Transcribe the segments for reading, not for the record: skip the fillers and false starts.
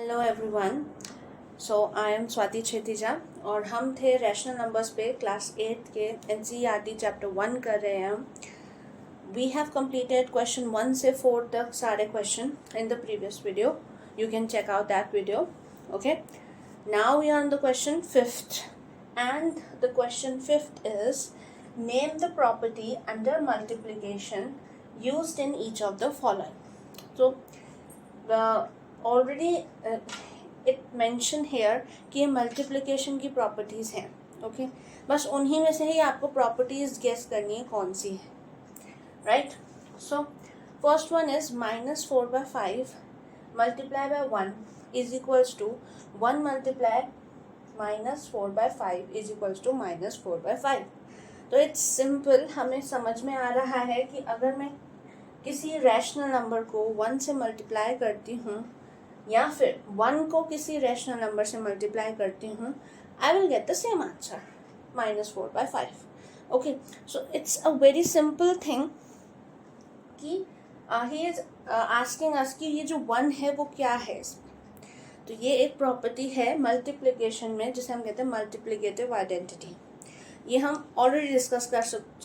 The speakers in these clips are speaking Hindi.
Hello everyone. So I am Swati Chhetija और हम थे रैशनल नंबर्स पे क्लास 8 के एनसीईआरटी चैप्टर 1 कर रहे हैं हम। वी हैव कंप्लीटेड क्वेश्चन 1 से 4 तक सारे question in the previous video. You can check out that video. Okay, now we are on the question 5th and the question 5th is name the property under multiplication used in each of the following. So already it mention here कि ये मल्टीप्लिकेशन की प्रॉपर्टीज़ हैं. ओके, बस उन्हीं में से ही आपको प्रॉपर्टीज़ गेस करनी है कौन सी है. Right, so first one is -4/5 multiply by 1 is equals to 1 multiply -4/5 is equals to -4/5. तो इट्स सिंपल, हमें समझ में आ रहा है कि अगर मैं किसी रैशनल नंबर को 1 से मल्टीप्लाई करती हूँ या फिर 1 को किसी रैशनल नंबर से मल्टीप्लाई करती हूँ, I will get the same answer -4/5. Okay, so it's a very simple thing कि ही इज आस्किंग अस कि ये जो 1 है वो क्या है इसमें. तो ये एक प्रॉपर्टी है मल्टीप्लिकेशन में जिसे हम कहते हैं मल्टीप्लिकेटिव आइडेंटिटी. ये हम ऑलरेडी डिस्कस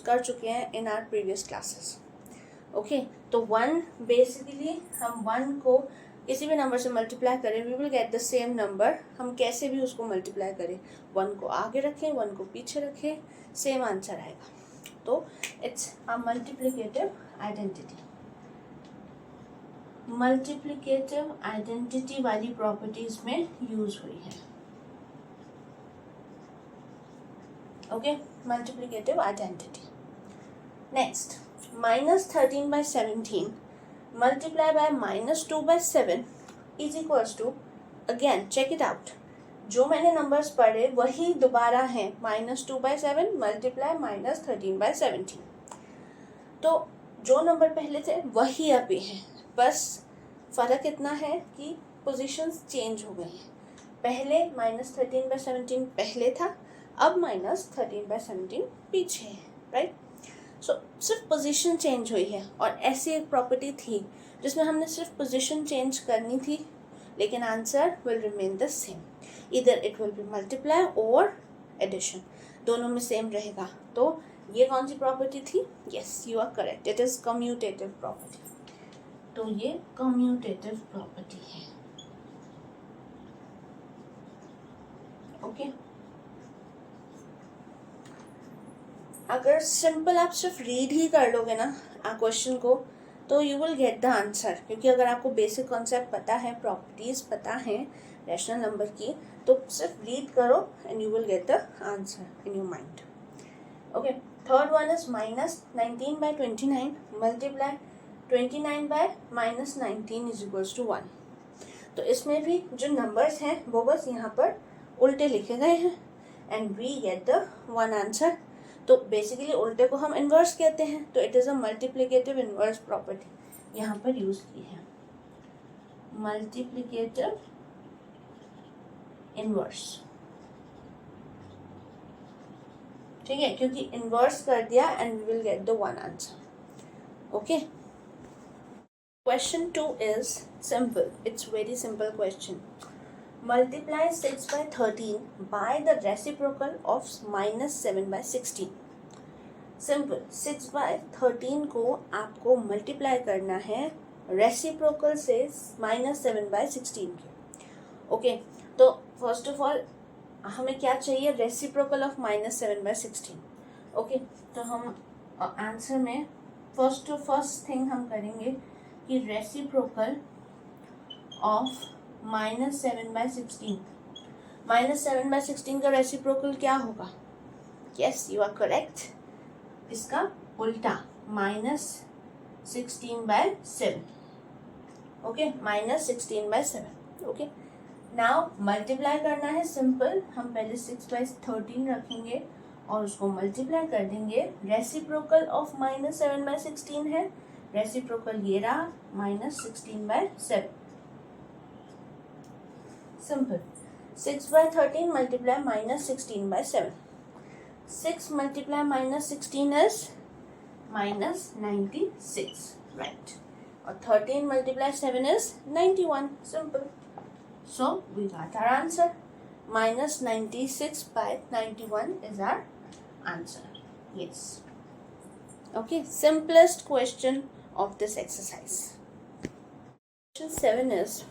कर चुके हैं in our previous classes. Okay, तो 1 बेसिकली हम 1 को किसी भी नंबर से मल्टीप्लाई करें, we will get the same number. हम कैसे भी उसको मल्टीप्लाई करें, 1 को आगे रखें 1 को पीछे रखें, सेम आंसर आएगा. तो it's a multiplicative identity. Multiplicative identity वाली प्रॉपर्टीज में यूज हुई है. Okay, multiplicative identity. Next, -13/17 multiply by -2/7 is equals to, again check it out, जो मैंने नंबर्स पढ़े वही दोबारा हैं. -2/7 मल्टीप्लाई -13/17. तो जो नंबर पहले थे वही अभी हैं, बस फ़र्क इतना है कि पोजीशंस चेंज हो गई हैं. पहले -13/17 पहले था, अब -13/17 पीछे है. राइट, सो सिर्फ पोजीशन चेंज हुई है. और ऐसी एक प्रॉपर्टी थी जिसमें हमने सिर्फ पोजीशन चेंज करनी थी, लेकिन answer will remain the same. इधर इट विल बी मल्टीप्लाई और एडिशन, दोनों में सेम रहेगा. तो ये कौन सी प्रॉपर्टी थी? Yes, you are correct, it is commutative property. तो ये कम्यूटेटिव प्रॉपर्टी है. ओके, अगर सिंपल आप सिर्फ रीड ही कर लोगे ना क्वेश्चन को, तो you will get the answer. क्योंकि अगर आपको बेसिक कॉन्सेप्ट पता है, प्रॉपर्टीज पता है रैशनल नंबर की, तो सिर्फ रीड करो and you will get the answer in your mind. Okay, third one is -19/29 multiply 29/-19 is equals to 1. तो इसमें भी जो नंबर्स हैं वो बस यहाँ पर उल्टे लिखे गए हैं and we get the 1 answer. तो बेसिकली उल्टे को हम इन्वर्स कहते हैं, तो it is a multiplicative inverse property यहाँ पर यूज की है. मल्टीप्लिकेटिव इन्वर्स, ठीक है, क्योंकि इन्वर्स कर दिया and we will get the 1 answer. Okay, question 2 is simple. It's very simple question. Multiply 6/13 by the reciprocal of -7/16. Simple, 6/13 को आपको मल्टीप्लाई करना है रेसिप्रोकल से -7/16 के. ओके, तो फर्स्ट ऑफ ऑल हमें क्या चाहिए? Reciprocal of -7/16. ओके, तो हम आंसर में फर्स्ट थिंग हम करेंगे कि रेसिप्रोकल ऑफ -7/16. -7/16 का रेसिप्रोकल क्या होगा? यस, यू आर करेक्ट, इसका उल्टा -16/7. ओके, -16/7. ओके, नाउ मल्टीप्लाई करना है. सिंपल, हम पहले 6/13 रखेंगे और उसको मल्टीप्लाई कर देंगे. रेसिप्रोकल ऑफ -7/16 है, रेसिप्रोकल ये रहा -16/7. Simple, 6/13 multiply -16/7. 6 multiply -16 is -96. Right, और 13 multiply 7 is 91. Simple. So we got our answer. Minus 96 by 91 is our answer. Yes. Okay, simplest question of this exercise. Question 7 is,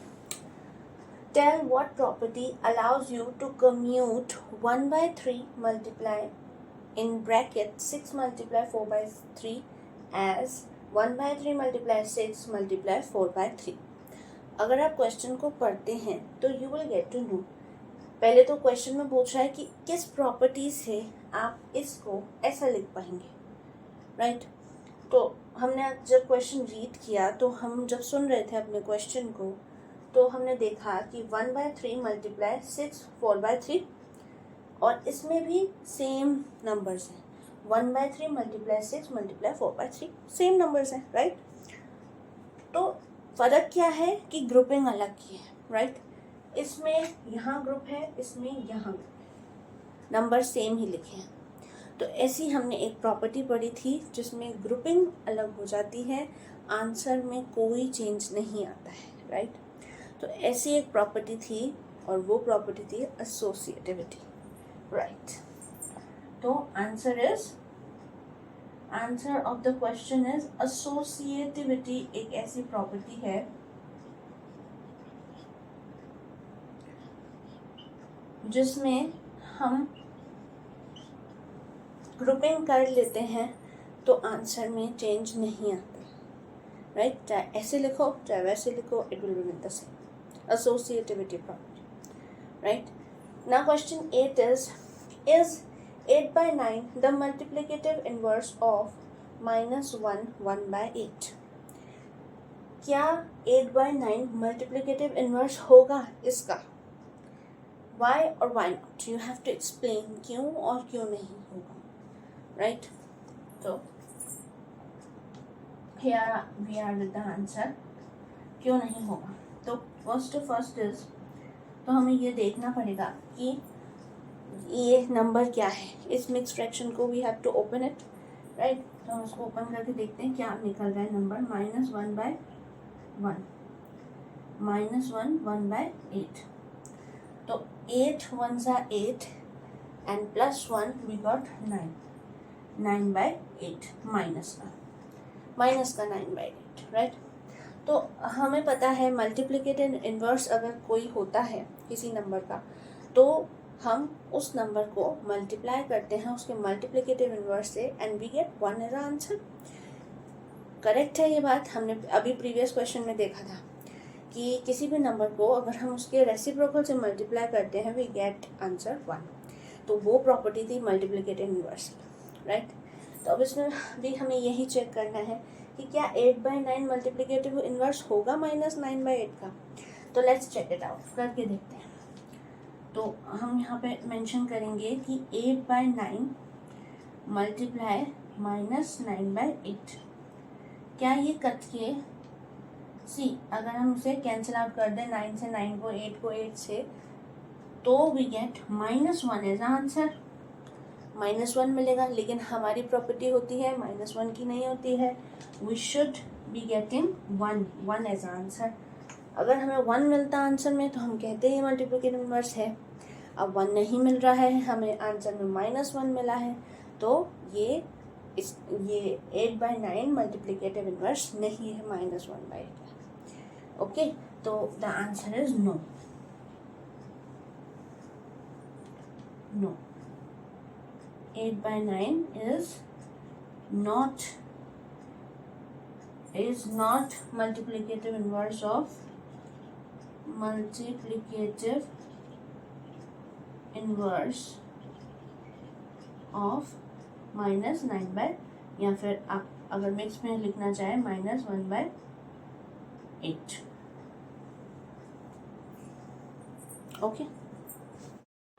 tell what property allows you to commute 1 by 3 multiply in bracket 6 multiply 4 by 3 as 1 by 3 multiply 6 multiply 4 by 3. अगर आप क्वेश्चन को पढ़ते हैं तो you will get to know. पहले तो क्वेश्चन में पूछ रहा है कि किस प्रॉपर्टी से आप इसको ऐसा लिख पाएंगे, राइट? तो हमने आज जब क्वेश्चन रीड किया तो हम जब सुन रहे थे अपने क्वेश्चन को तो हमने देखा कि 1 by 3 मल्टीप्लाई 6 4 by 3 और इसमें भी सेम नंबर्स हैं. 1 by 3 multiply 6 multiply 4 by 3 same numbers हैं, राइट? तो फ़र्क क्या है कि ग्रुपिंग अलग की है, राइट? इसमें यहाँ ग्रुप है, इसमें यहाँ नंबर सेम ही लिखे हैं. तो ऐसी हमने एक प्रॉपर्टी पढ़ी थी जिसमें ग्रुपिंग अलग हो जाती है, आंसर में कोई चेंज नहीं आता है, राइट? तो ऐसी एक प्रॉपर्टी थी और वो प्रॉपर्टी थी एसोसिएटिविटी, राइट? तो answer of the question is associativity. एक ऐसी प्रॉपर्टी है जिसमें हम ग्रुपिंग कर लेते हैं तो आंसर में चेंज नहीं आता, राइट? चाहे ऐसे लिखो चाहे वैसे लिखो, it will remain the same. Associativity property, right? Now question 8 is 8 by 9 the multiplicative inverse of -1 1 by 8. क्या 8 by 9 multiplicative inverse होगा इसका? Why or why not? You have to explain क्यों और क्यों नहीं होगा, right? So here we are with the answer. क्यों नहीं होगा? तो first is, तो हमें ये देखना पड़ेगा कि ये नंबर क्या है. इस मिक्स फ्रैक्शन को we have to open it, right? तो हम उसको ओपन करके देखते हैं क्या निकल रहा है नंबर. -1 by 1 -1 1 by 8. तो 8 1s are 8 and plus 1 we got 9. 9 by 8 minus का 9 by 8, राइट? तो हमें पता है मल्टीप्लिकेटिव इन्वर्स अगर कोई होता है किसी नंबर का तो हम उस नंबर को मल्टीप्लाई करते हैं उसके मल्टीप्लिकेटिव इन्वर्स से and we get 1 as answer. Correct है ये बात. हमने अभी प्रीवियस क्वेश्चन में देखा था कि किसी भी नंबर को अगर हम उसके रेसिप्रोकल से मल्टीप्लाई करते हैं वी गेट आंसर 1. तो वो प्रॉपर्टी थी मल्टीप्लिकेटिव इन्वर्स, राइट? तो अब इसमें भी हमें यही चेक करना है कि क्या 8 by 9 मल्टीप्लिकेटिव इन्वर्स होगा -9 by 8 का. तो लेट्स चेक इट आउट, करके देखते हैं. तो हम यहाँ पे मेंशन करेंगे कि 8 by 9 मल्टीप्लाई -9 by 8. क्या ये कट के अगर हम इसे कैंसिल आउट कर दें 9 से 9 को 8 को 8 से तो वी गेट -1 एज आंसर. -1 मिलेगा, लेकिन हमारी प्रॉपर्टी होती है -1 की नहीं होती है. We should be getting 1 as answer. अगर हमें 1 मिलता आंसर में तो हम कहते हैं मल्टीप्लिकेटिव इन्वर्स है. अब 1 नहीं मिल रहा है, हमें आंसर में -1 मिला है, तो ये 8 by 9 मल्टीप्लिकेटिव इन्वर्स नहीं है -1 by 8. ओके, तो the answer is no. 8 by 9 is not multiplicative inverse of -9 by, या फिर आप अगर मिक्स में लिखना चाहे -1 by 8. Okay.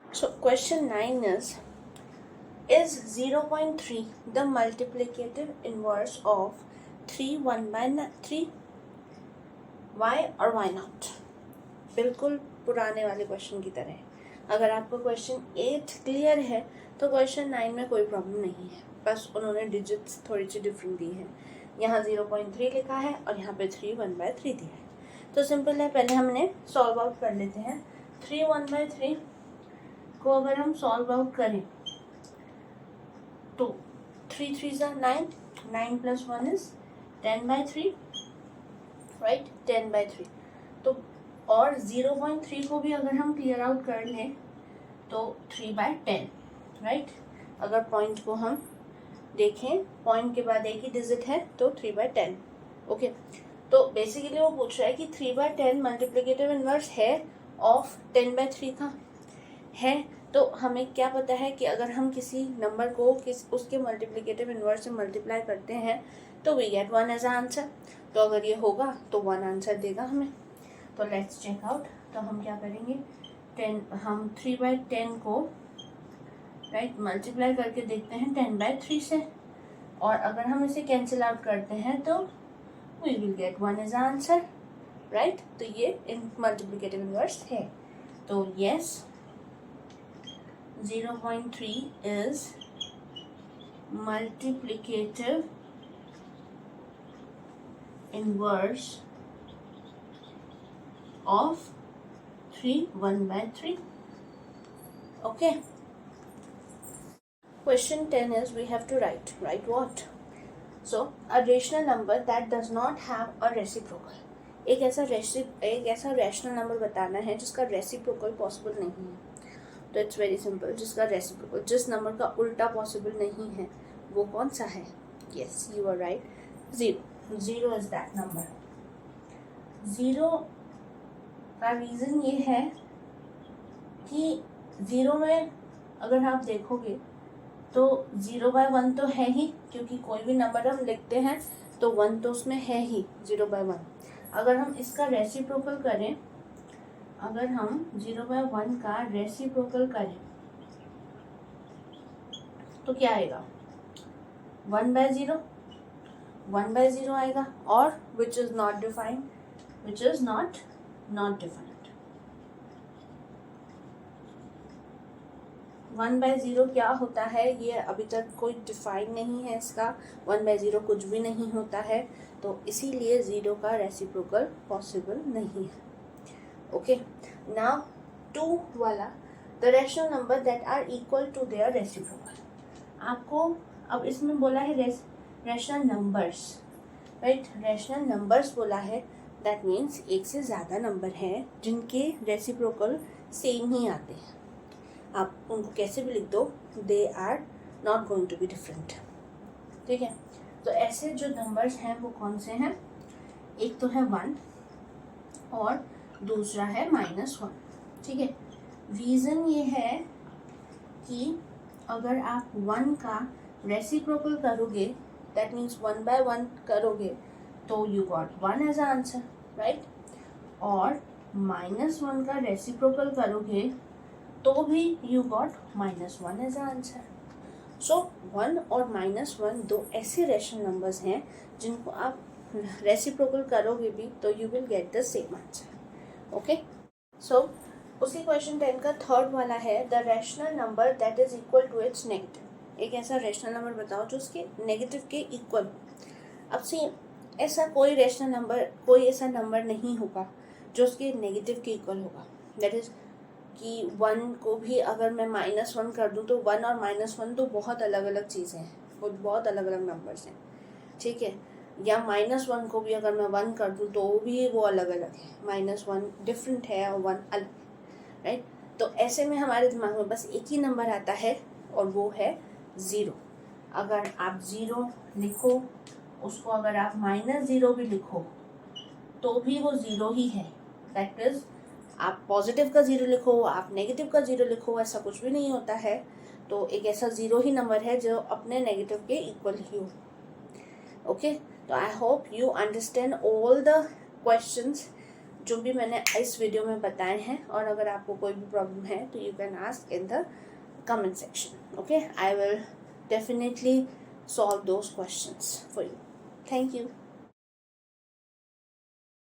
So question 9 is 0.3 the multiplicative inverse of 3 1 by 3? Why or why not? बिल्कुल पुराने वाले क्वेश्चन की तरह. अगर आपको क्वेश्चन 8 क्लियर है तो क्वेश्चन 9 में कोई प्रॉब्लम नहीं है, बस उन्होंने डिजिट्स थोड़ी सी डिफरेंट दी है. यहाँ 0.3 लिखा है और यहाँ पे 3 1 by 3 दिया है. तो सिंपल है, पहले हमने सॉल्व आउट कर लेते हैं। 3 1/3 को अगर हम सॉल्व आउट करें तो 3 3 9, 9 + 1 is 10/3, राइट, 10/3। तो और 0.3 को भी अगर हम क्लियर आउट कर लें तो 3/10, राइट। अगर पॉइंट को हम देखें, पॉइंट के बाद एक ही डिजिट है तो 3/10, ओके। तो बेसिकली वो पूछ रहा है कि 3/10 मल्टीप्लिकेटिव इनवर्स है ऑफ 10/3 का है। तो हमें क्या पता है कि अगर हम किसी नंबर को उसके मल्टीप्लिकेटिव इनवर्स से मल्टीप्लाई करते हैं तो वी गेट 1 एज आंसर। तो अगर ये होगा तो 1 आंसर देगा हमें। तो लेट्स चेक आउट। तो हम क्या करेंगे, हम 3/10 को राइट मल्टीप्लाई करके देखते हैं 10/3 से, और अगर हम इसे कैंसिल आउट करते हैं तो we will get 1 as answer, right. तो ये इन मल्टीप्लिकेटिव इनवर्स है। तो yes, 0.3 is multiplicative inverse of 3 1/3. Okay. Question 10 is we have to write what? So a rational number that does not have a reciprocal. एक ऐसा रैशनल नंबर बताना है जिसका रेसिप्रोकल पॉसिबल नहीं है। तो इट्स वेरी सिंपल, जिसका रेसिप्रोकल, जिस नंबर का उल्टा पॉसिबल नहीं है वो कौन सा है? Yes, you are right, 0। 0 is that number. 0 का रीज़न ये है कि 0 में अगर आप देखोगे तो 0/1 तो है ही, क्योंकि कोई भी नंबर हम लिखते हैं तो 1 तो उसमें है ही, 0/1। अगर हम इसका रेसिप्रोकल करें, अगर हम 0/1 का रेसिप्रोकल करें तो क्या आएगा? 1/0, 1/0 आएगा, और which is not defined, which is not defined. 1/0 क्या होता है ये अभी तक कोई डिफाइन नहीं है इसका। 1/0 कुछ भी नहीं होता है, तो इसीलिए 0 का रेसिप्रोकल पॉसिबल नहीं है। ओके, नाउ 2 वाला, the rational number that are equal to their reciprocal. आपको अब इसमें बोला है rational numbers, right, rational numbers बोला है, दैट मीन्स एक से ज़्यादा नंबर हैं जिनके रेसिप्रोकल सेम ही आते हैं। आप उनको कैसे भी लिख दो, they are not going to be different, ठीक है। तो ऐसे जो नंबर्स हैं वो कौन से हैं? एक तो है 1 और दूसरा है -1, ठीक है। रीज़न ये है कि अगर आप 1 का रेसिप्रोकल करोगे, दैट मीन्स 1/1 करोगे, तो you got 1 as answer, right. और -1 का रेसिप्रोकल करोगे तो भी you got -1 as answer. So 1 और -1 दो ऐसे रैशनल नंबर्स हैं जिनको आप रेसिप्रोकल करोगे भी तो you will get the same answer, okay. So उसी क्वेश्चन 10 का थर्ड वाला है, the rational number that is equal to its negative. एक ऐसा रैशनल नंबर बताओ जो उसके नेगेटिव के इक्वल हो। अब सी ऐसा कोई रैशनल नंबर, कोई ऐसा नंबर नहीं होगा जो उसके नेगेटिव के इक्वल होगा। दैट इज कि 1 को भी अगर मैं -1 कर दूँ तो 1 और -1 तो बहुत अलग अलग चीज़ें हैं, वो बहुत अलग अलग नंबर्स हैं, ठीक है। या -1 को भी अगर मैं 1 कर दूँ तो भी वो अलग अलग है, -1 डिफरेंट है और 1 अलग, राइट। तो ऐसे में हमारे दिमाग में बस एक ही नंबर आता है और वो है 0। अगर आप 0 लिखो, उसको अगर आप -0 भी लिखो तो भी वो 0 ही है। दैट इज, आप पॉजिटिव का 0 लिखो, आप नेगेटिव का 0 लिखो, ऐसा कुछ भी नहीं होता है। तो एक ऐसा 0 ही नंबर है जो अपने नेगेटिव के इक्वल ही हो, ओके। तो I hope you understand all the questions जो भी मैंने इस वीडियो में बताए हैं, और अगर आपको कोई भी प्रॉब्लम है तो you can ask in the comment section, okay. I will definitely solve those questions for you. Thank you.